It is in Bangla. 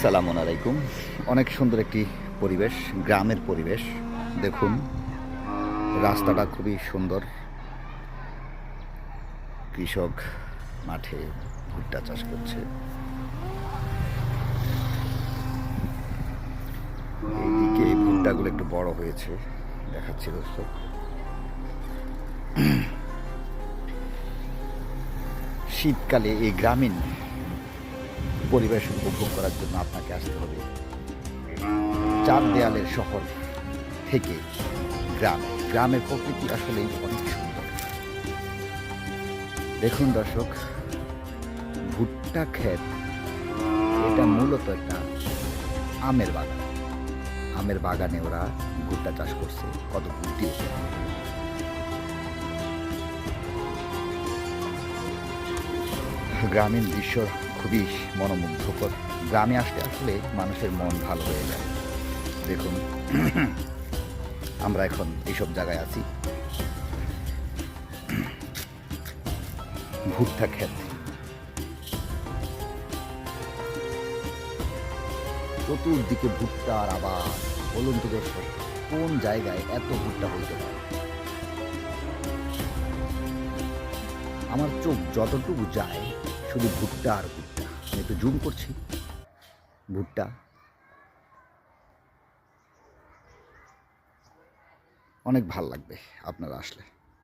আসসালামু আলাইকুম। অনেক সুন্দর একটি পরিবেশ, গ্রামের পরিবেশ। দেখুন রাস্তাটা খুবই সুন্দর। কৃষক মাঠে ভুট্টা চাষ করছে। এইদিকে এই ভুট্টাগুলো একটু বড় হয়েছে, দেখাচ্ছি দর্শক। শীতকালে এই গ্রামীণ পরিবেশ উপভোগ করার জন্য আপনাকে আসতে হবে চার দেয়ালের শহর থেকে গ্রামের প্রকৃতি আসলেই অনেক সুন্দর। দেখুন দর্শক, ভুট্টা ক্ষেত, এটা মূলত একটা আমের বাগান। আমের বাগানে ওরা ভুট্টা চাষ করছে, কত ভুট্টি। গ্রামীণ দৃশ্য খুবই মনোমুগ্ধকর। গ্রামে আসলে আসলে মানুষের মন ভালো হয়ে যায়। দেখুন আমরা এখন এইসব জায়গায় আছি, ভুট্টা ক্ষেত। চতুর্দিকে ভুট্টা আর আবার, বলুন তো দর্শক, কোন জায়গায় এত ভুট্টা হইতে পারে? আমার চোখ যতটুকু যায় শুধু ভুট্টা আর ভুট্টা। আমি একটু জুম করছি, ভুট্টা। অনেক ভাল লাগবে আপনারা আসলে।